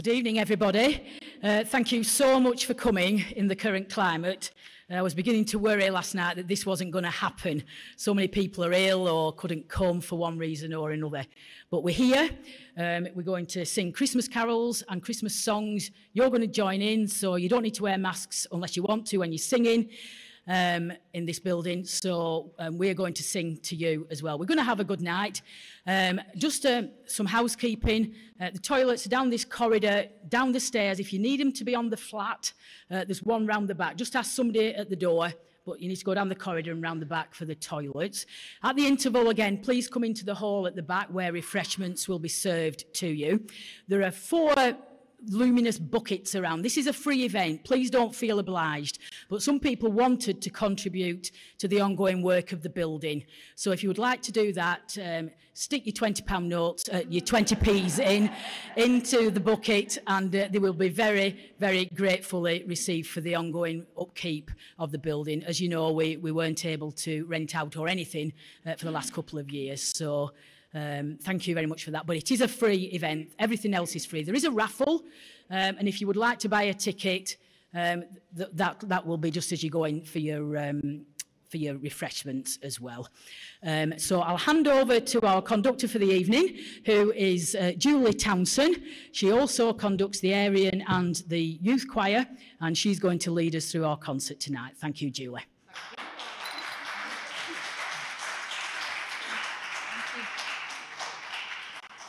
Good evening, everybody. Thank you so much for coming in the current climate. I was beginning to worry last night that this wasn't going to happen. So many people are ill or couldn't come for one reason or another. But we're here. We're going to sing Christmas carols and Christmas songs. You're going to join in, so you don't need to wear masks unless you want to when you're singing in this building. So we're going to sing to you as well. We're going to have a good night. Just some housekeeping. The toilets are down this corridor, down the stairs. If you need them to be on the flat, there's one round the back. Just ask somebody at the door, but you need to go down the corridor and round the back for the toilets. At the interval, again, please come into the hall at the back where refreshments will be served to you. There are 4 luminous buckets around. This is a free event. Please don't feel obliged. But some people wanted to contribute to the ongoing work of the building. So if you would like to do that, stick your £20 notes, your 20p's into the bucket, and they will be very, very gratefully received for the ongoing upkeep of the building. As you know, we weren't able to rent out or anything for the last couple of years. So thank you very much for that. But it is a free event. Everything else is free. There is a raffle, and if you would like to buy a ticket, that will be just as you go in for your refreshments as well. So I'll hand over to our conductor for the evening, who is Julie Townsend. She also conducts the Aryan and the youth choir, and she's going to lead us through our concert tonight. Thank you, Julie.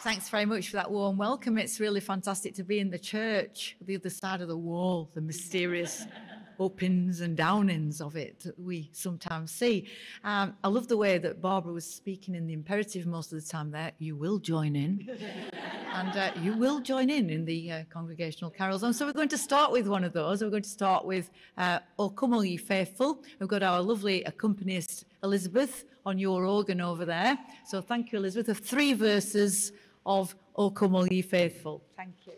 Thanks very much for that warm welcome. It's really fantastic to be in the church, the other side of the wall, the mysterious up-ins and down-ins of it that we sometimes see. I love the way that Barbara was speaking in the imperative most of the time there. You will join in. And you will join in the congregational carols. And so we're going to start with one of those. We're going to start with O Come All Ye Faithful. We've got our lovely accompanist Elizabeth on your organ over there. So thank you, Elizabeth, of 3 verses of O Come All Ye Faithful. Thank you.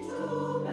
To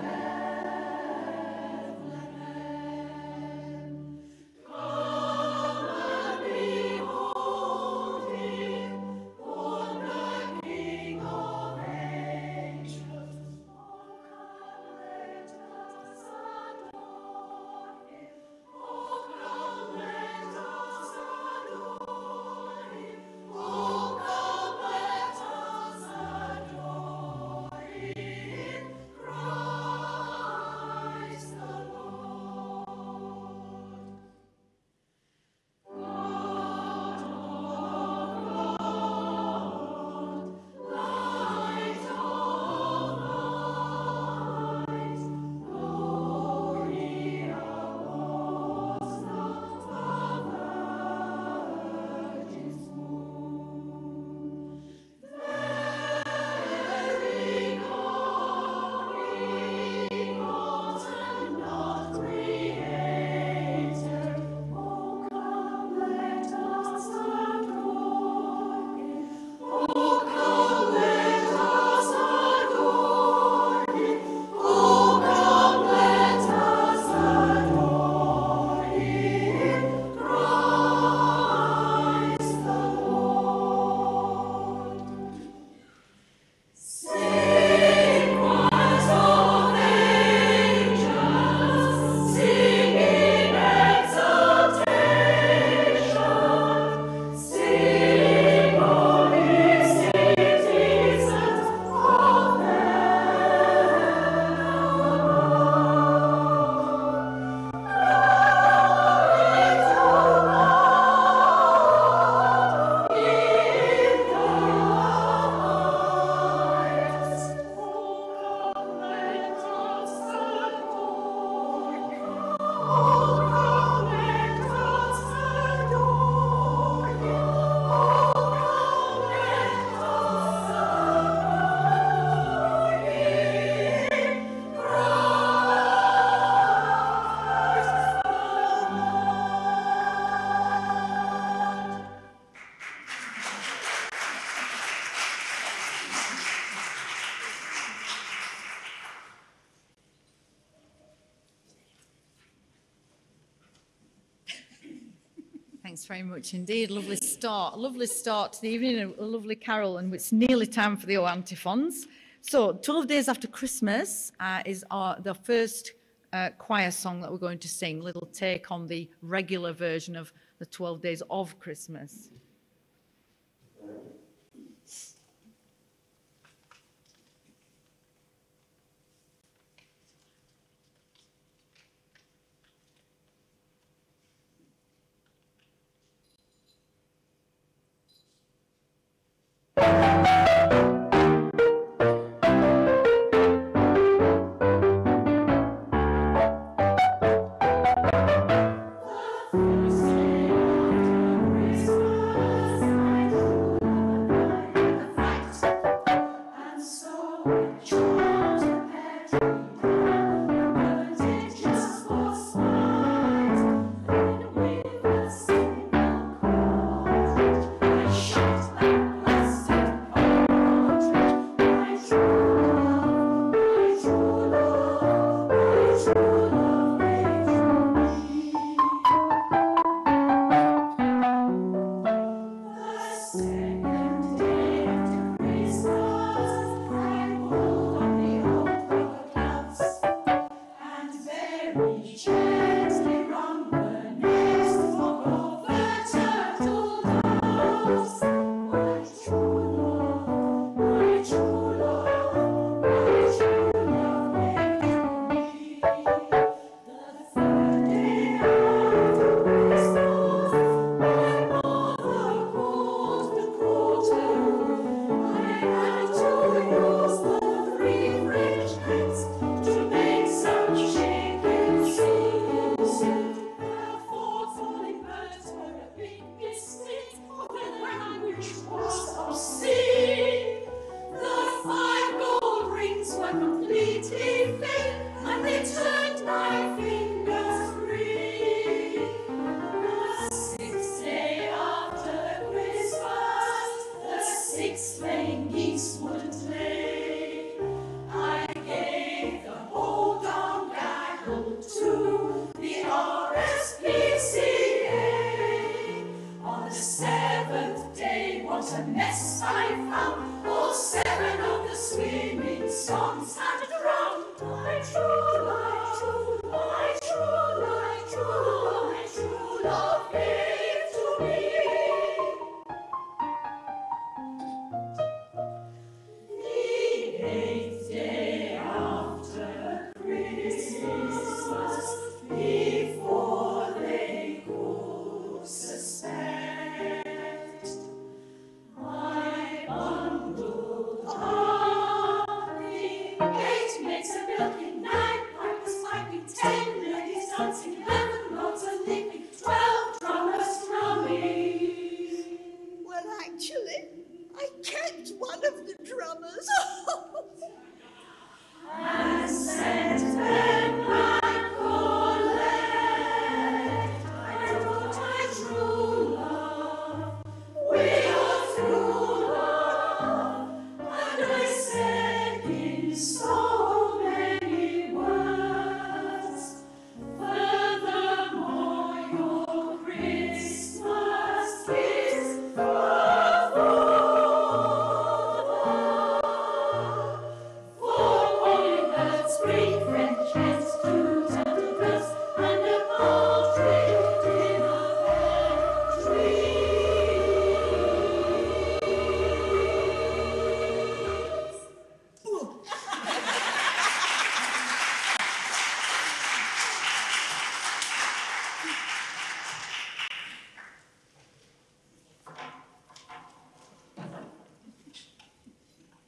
Thanks very much indeed. Lovely start. Lovely start to the evening, a lovely carol, and it's nearly time for the O antiphons. So 12 days after Christmas is the first choir song that we're going to sing. Little take on the regular version of the 12 days of Christmas.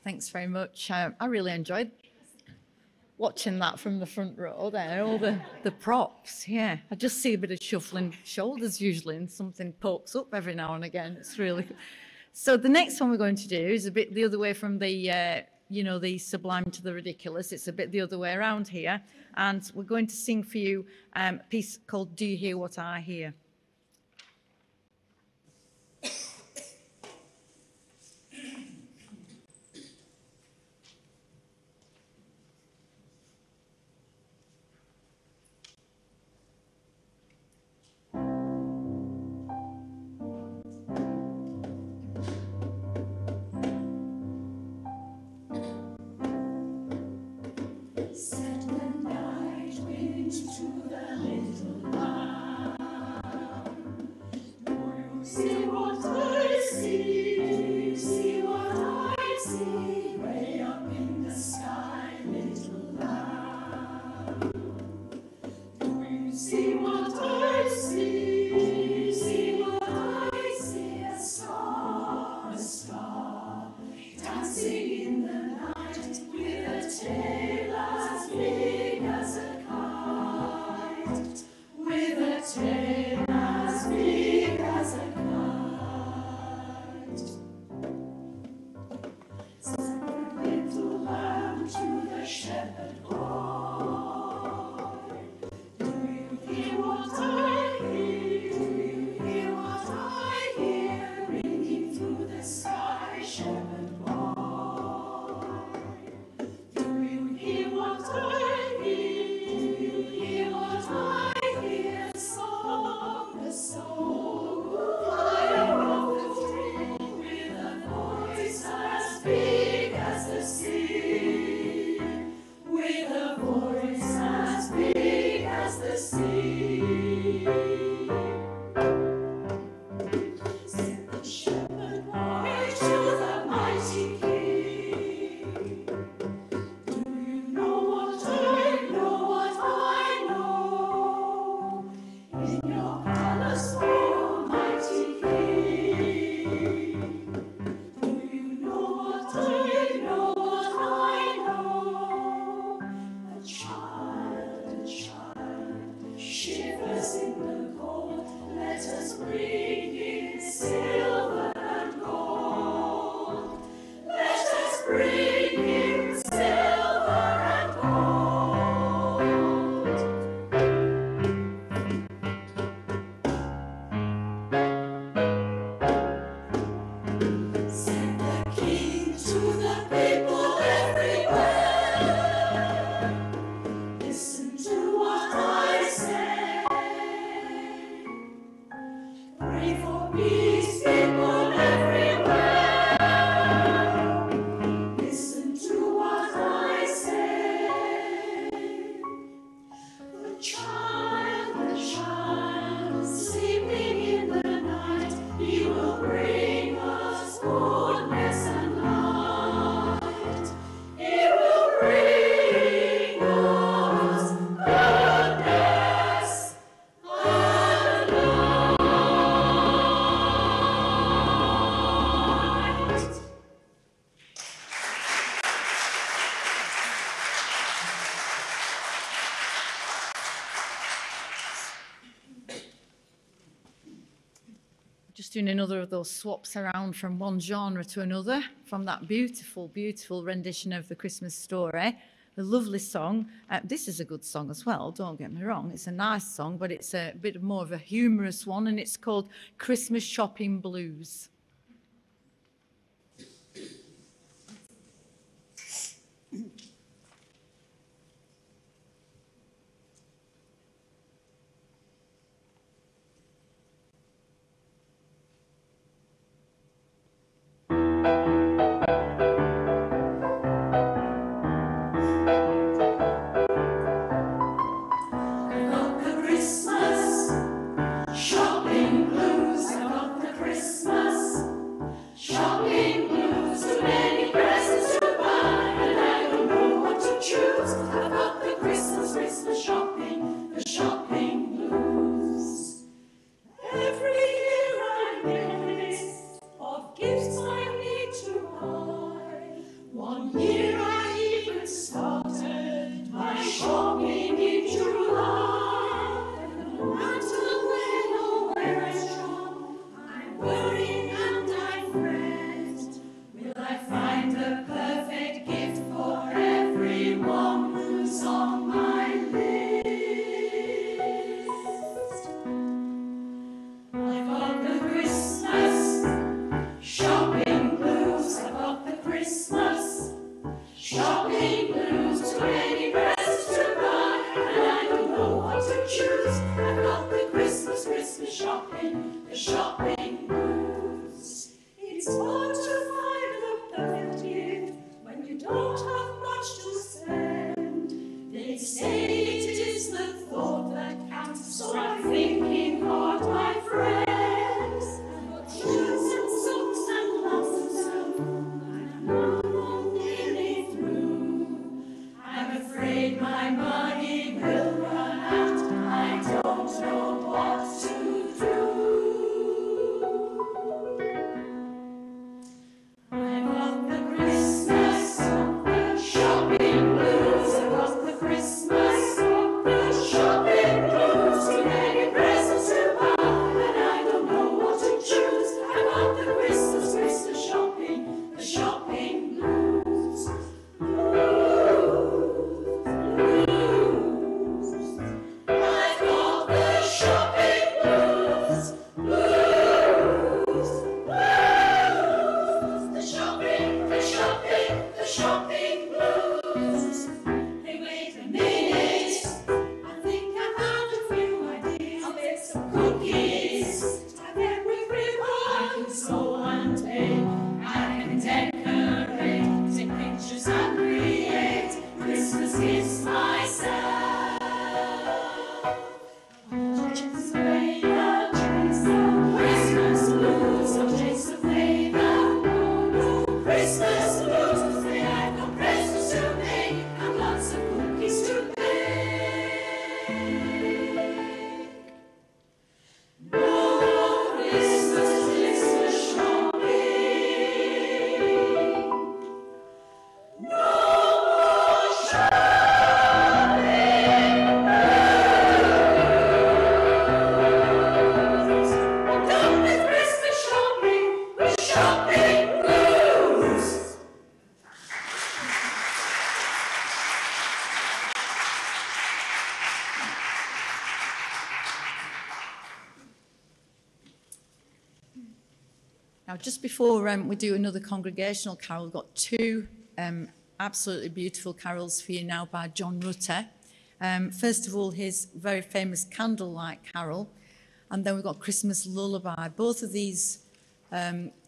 Thanks very much. I really enjoyed watching that from the front row there, all the props, yeah. I just see a bit of shuffling shoulders usually and something pokes up every now and again. It's really good. So the next one we're going to do is a bit the other way from the, the sublime to the ridiculous. It's a bit the other way around here. And we're going to sing for you a piece called Do You Hear What I Hear? Just doing another of those swaps around from one genre to another, from that beautiful, beautiful rendition of the Christmas story. A lovely song. This is a good song as well, don't get me wrong. It's a nice song, but it's a bit more of a humorous one, and it's called Christmas Shopping Blues. Now, just before we do another congregational carol, we've got two absolutely beautiful carols for you now by John Rutter. First of all, his very famous Candlelight Carol, and then we've got Christmas Lullaby. Both of these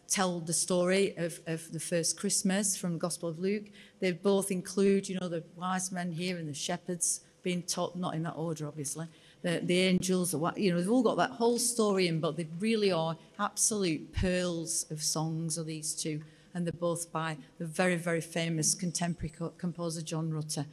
tell the story of the first Christmas from the Gospel of Luke. They both include, you know, the wise men here and the shepherds being taught, not in that order, obviously, the angels, you know, they've all got that whole story in, but they really are absolute pearls of songs, are these two, and they're both by the very, very famous contemporary composer John Rutter.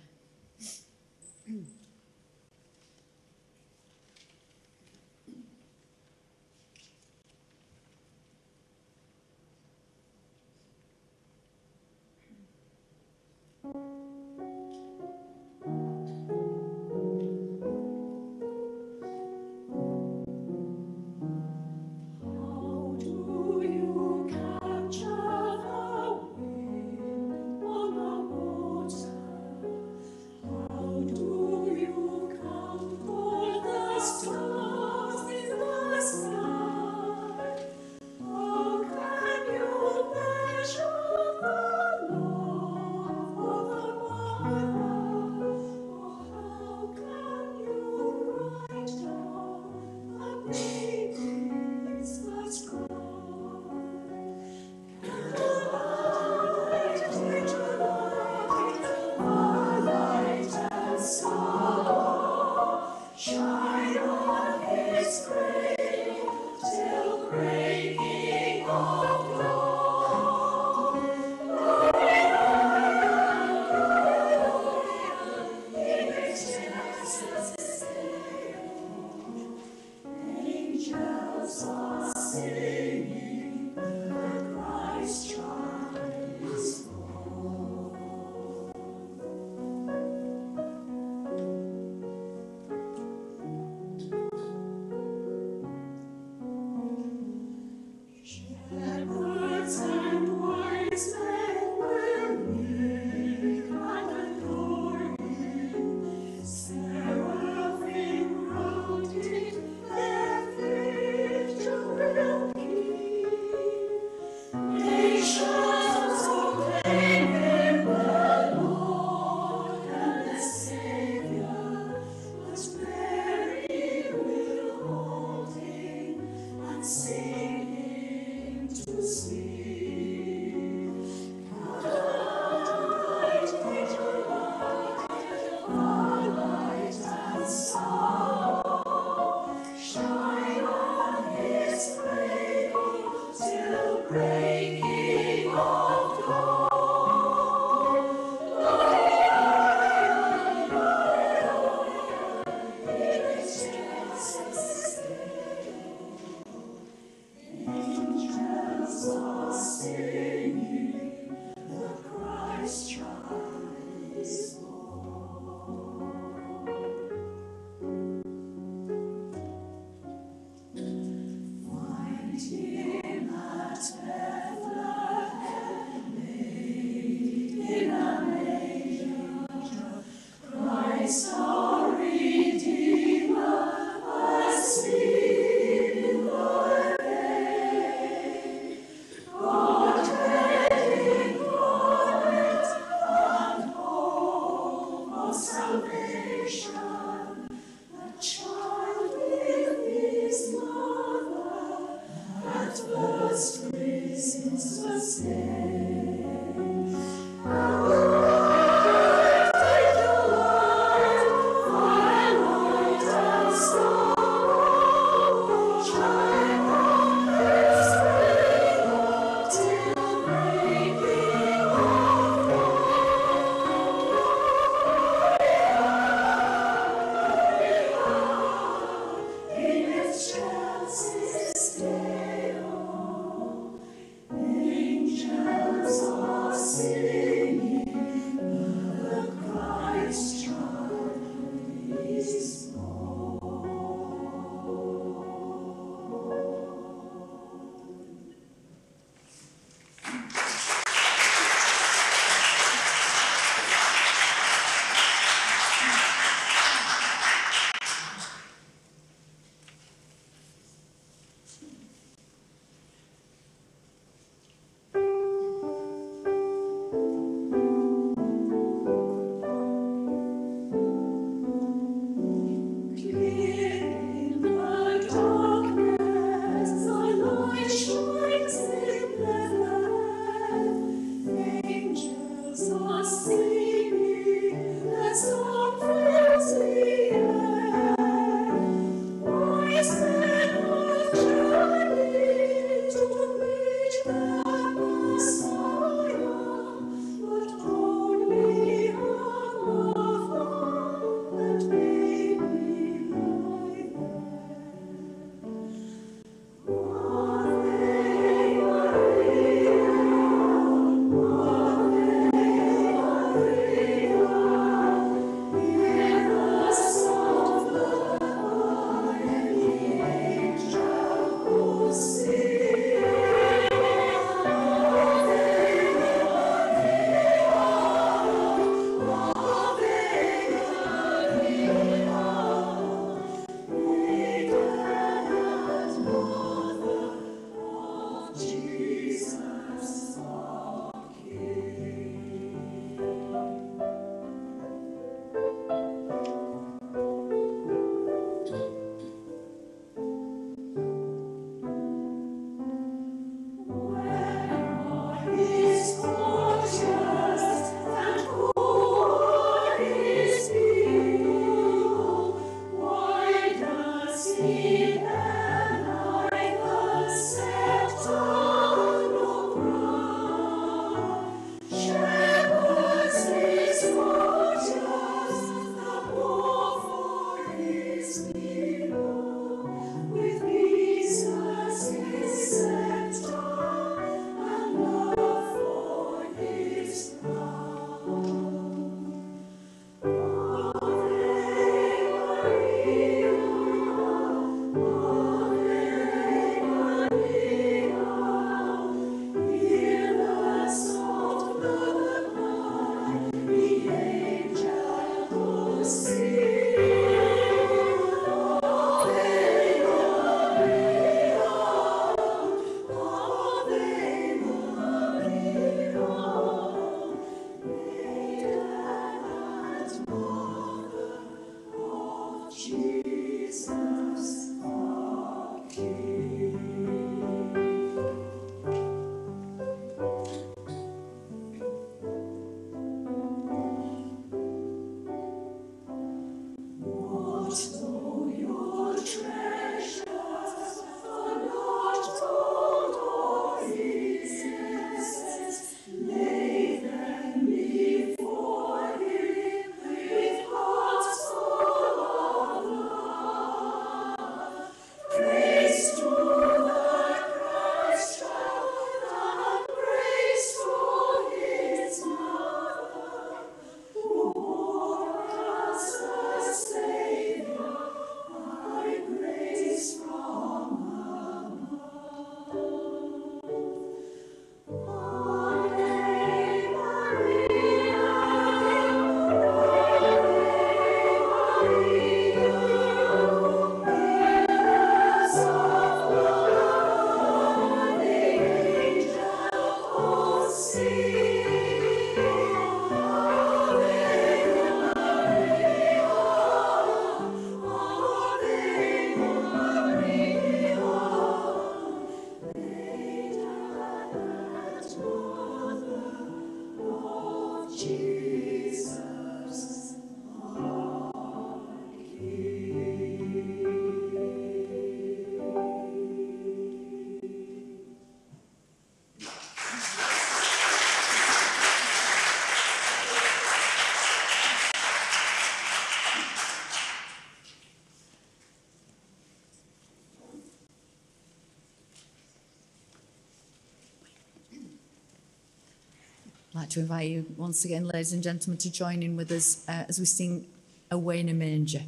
I'd like to invite you once again, ladies and gentlemen, to join in with us as we sing Away in a Manger.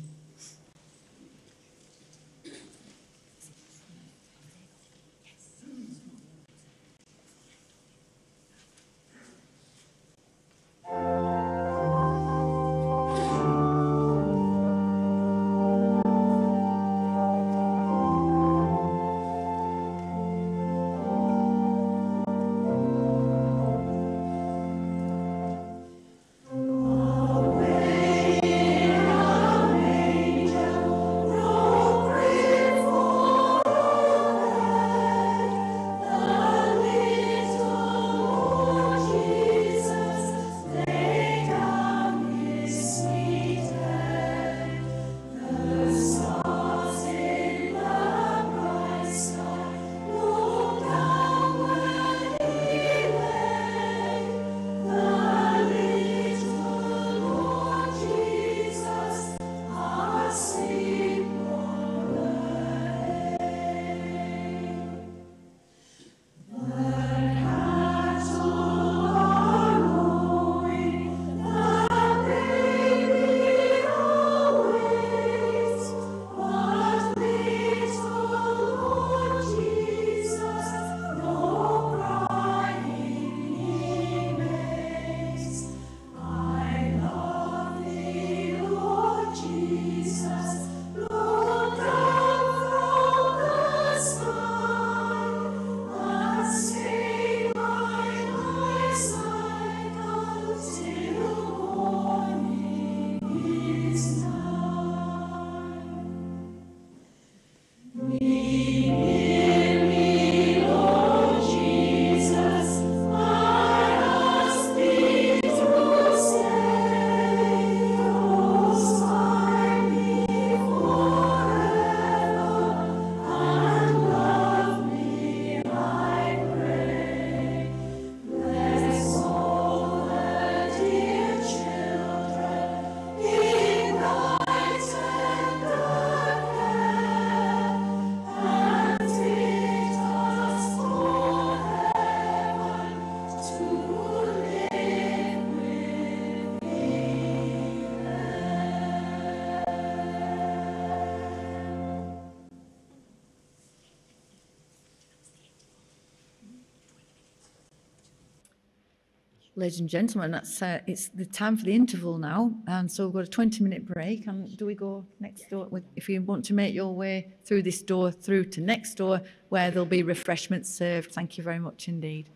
Ladies and gentlemen, it's the time for the interval now, and so we've got a 20-minute break. And do we go next door? If you want to make your way through this door through to next door, where there'll be refreshments served. Thank you very much indeed.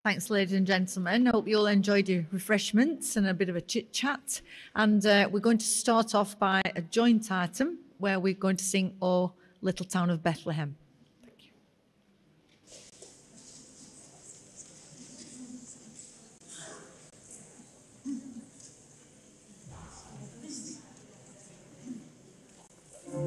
Thanks, ladies and gentlemen. I hope you all enjoyed your refreshments and a bit of a chit-chat. And we're going to start off by a joint item where we're going to sing "O Little Town of Bethlehem." Oh,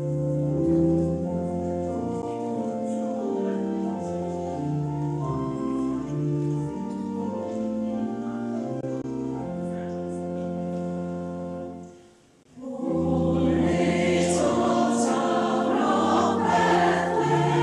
little town of Bethlehem.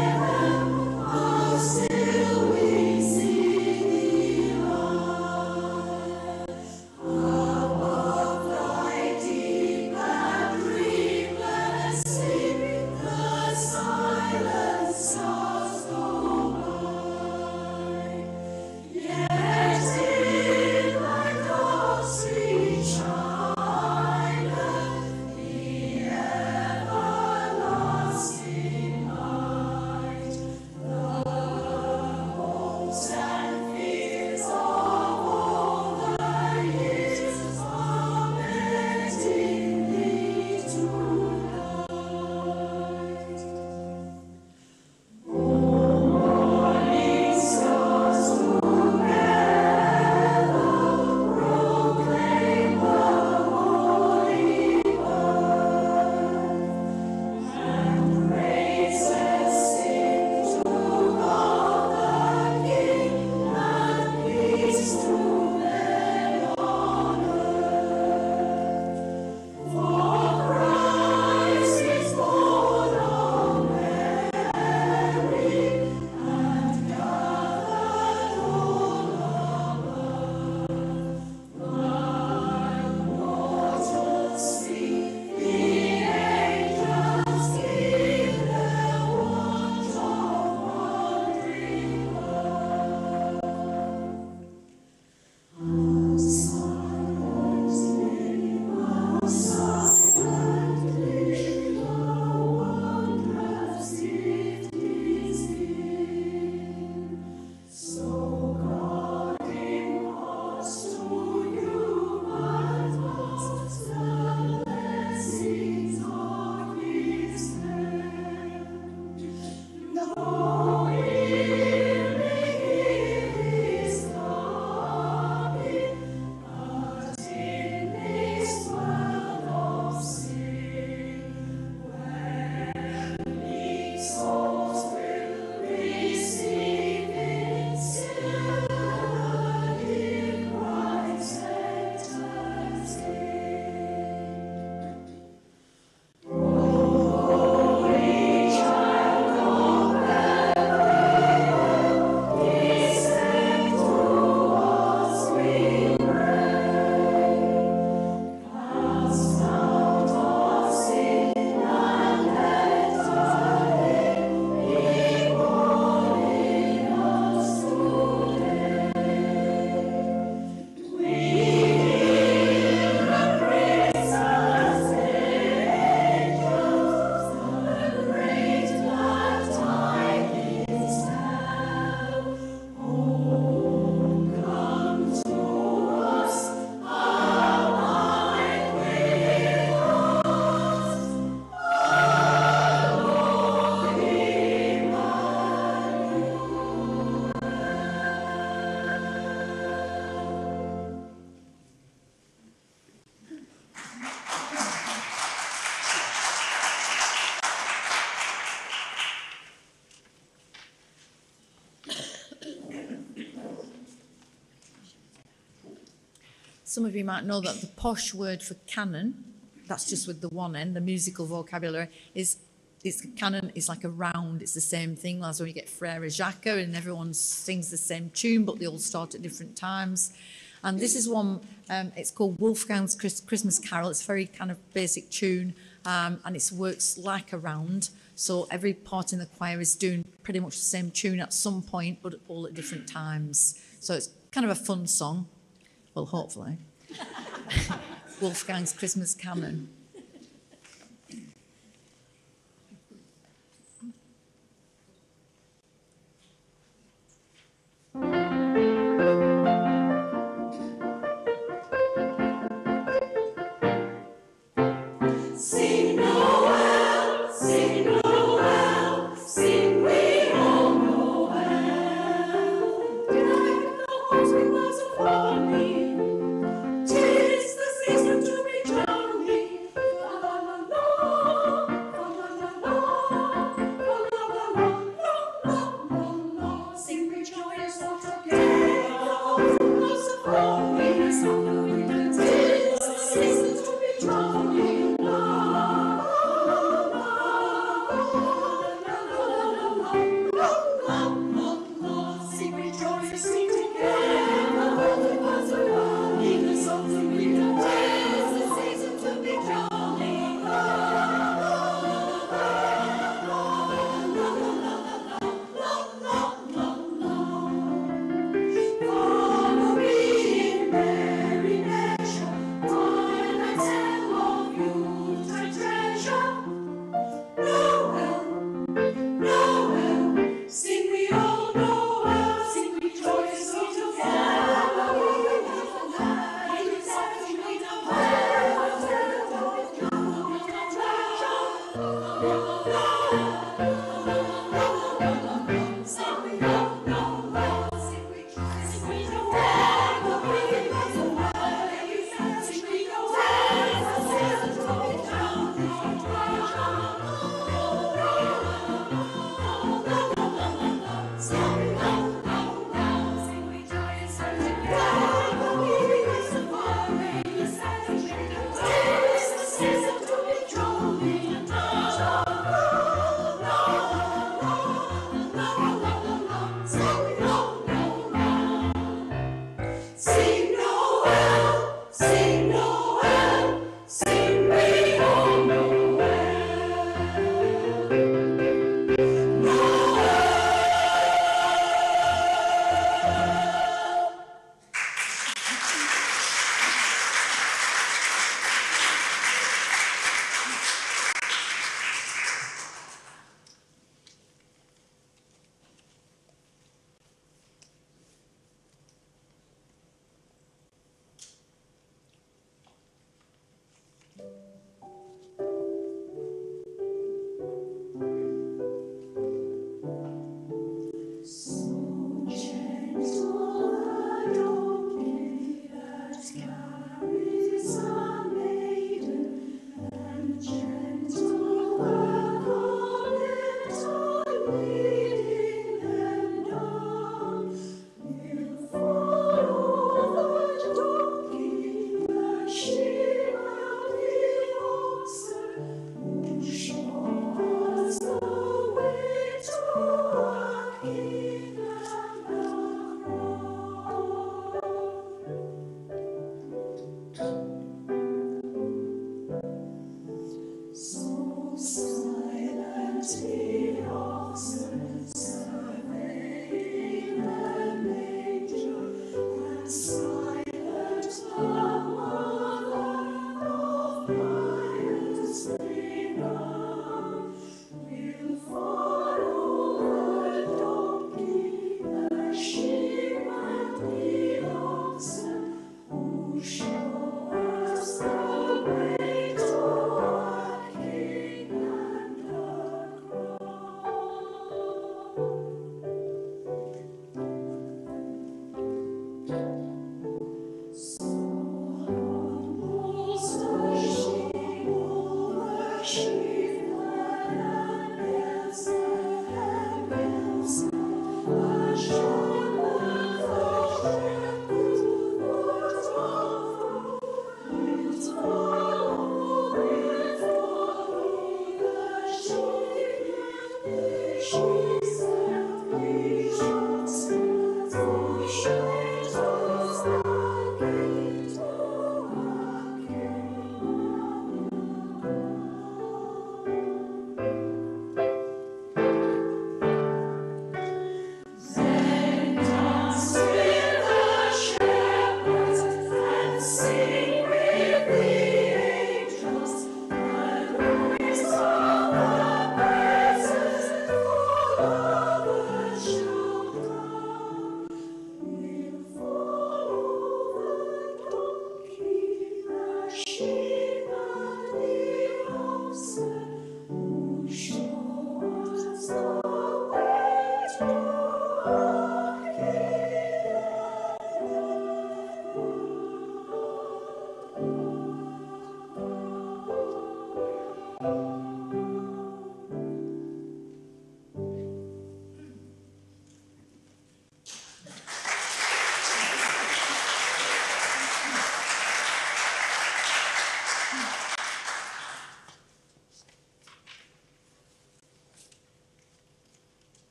Some of you might know that the posh word for canon, that's just with the one N, the musical vocabulary, canon is like a round. It's the same thing as when you get Frere Jacques and everyone sings the same tune, but they all start at different times. And this is one, it's called Wolfgang's Christmas Carol. It's a very kind of basic tune, and it works like a round. So every part in the choir is doing pretty much the same tune at some point, but all at different times. So it's kind of a fun song. Well, hopefully. Wolfgang's Christmas Canon. Tis the season to be jolly.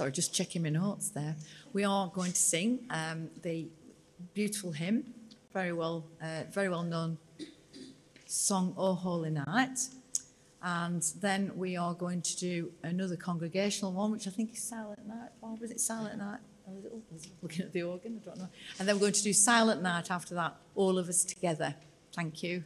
sorry, just checking my notes there. We are going to sing the beautiful hymn, very well known song, O Holy Night. And then we are going to do another congregational one, which I think is Silent Night. Or was it Silent Night? I was looking at the organ, I don't know. And then we're going to do Silent Night after that, all of us together. Thank you.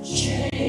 Change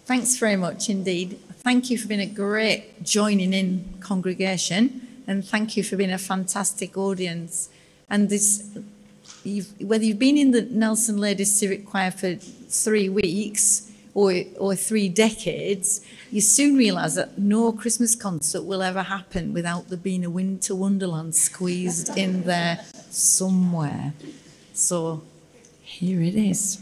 Thanks very much indeed. Thank you for being a great joining in congregation, and thank you for being a fantastic audience. And whether you've been in the Nelson Ladies Civic Choir for 3 weeks or 3 decades, you soon realise that no Christmas concert will ever happen without there being a winter wonderland squeezed in there somewhere. So here it is.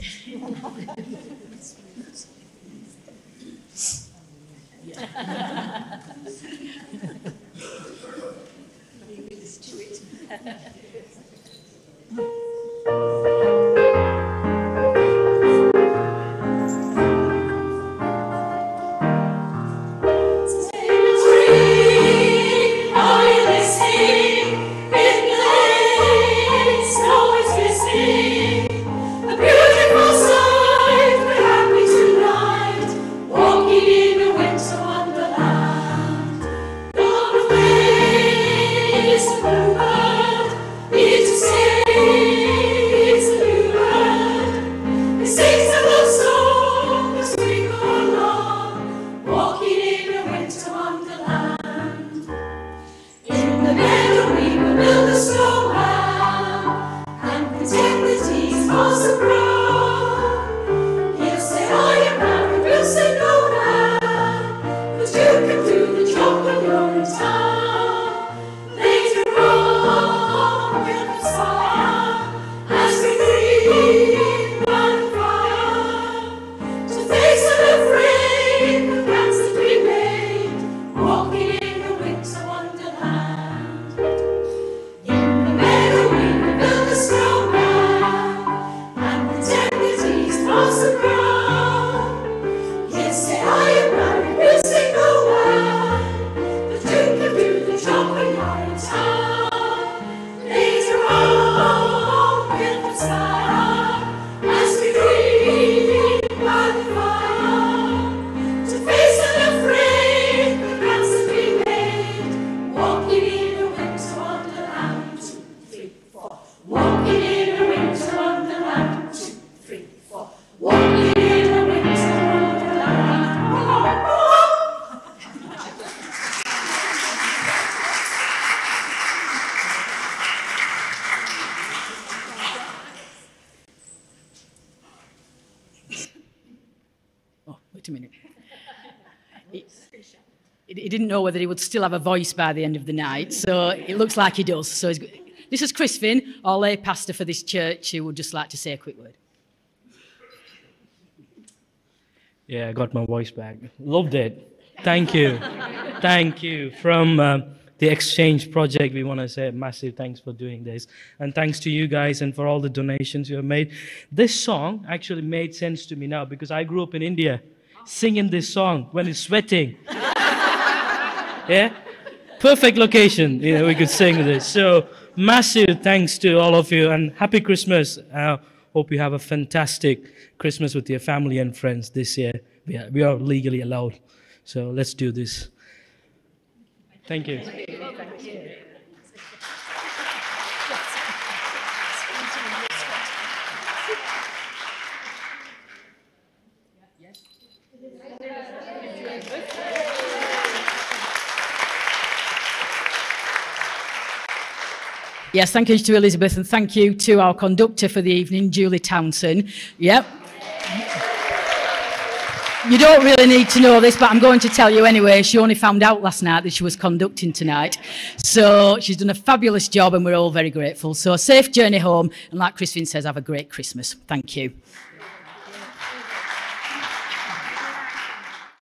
Wait a minute. He didn't know whether he would still have a voice by the end of the night, so it looks like he does. So this is Chris Finn, our lay pastor for this church, who would just like to say a quick word. Yeah, I got my voice back. Loved it. Thank you. Thank you. From the Exchange Project, we want to say a massive thanks for doing this. And thanks to you guys and for all the donations you have made. This song actually made sense to me now because I grew up in India singing this song when it's sweating. Yeah? Perfect location, we could sing this. So massive thanks to all of you and happy Christmas. Hope you have a fantastic Christmas with your family and friends this year. We are legally allowed. So let's do this. Thank you. Yes, thank you to Elizabeth, and thank you to our conductor for the evening, Julie Townsend. Yep. You don't really need to know this, but I'm going to tell you anyway. She only found out last night that she was conducting tonight. So she's done a fabulous job, and we're all very grateful. So safe journey home, and like Christine says, have a great Christmas. Thank you.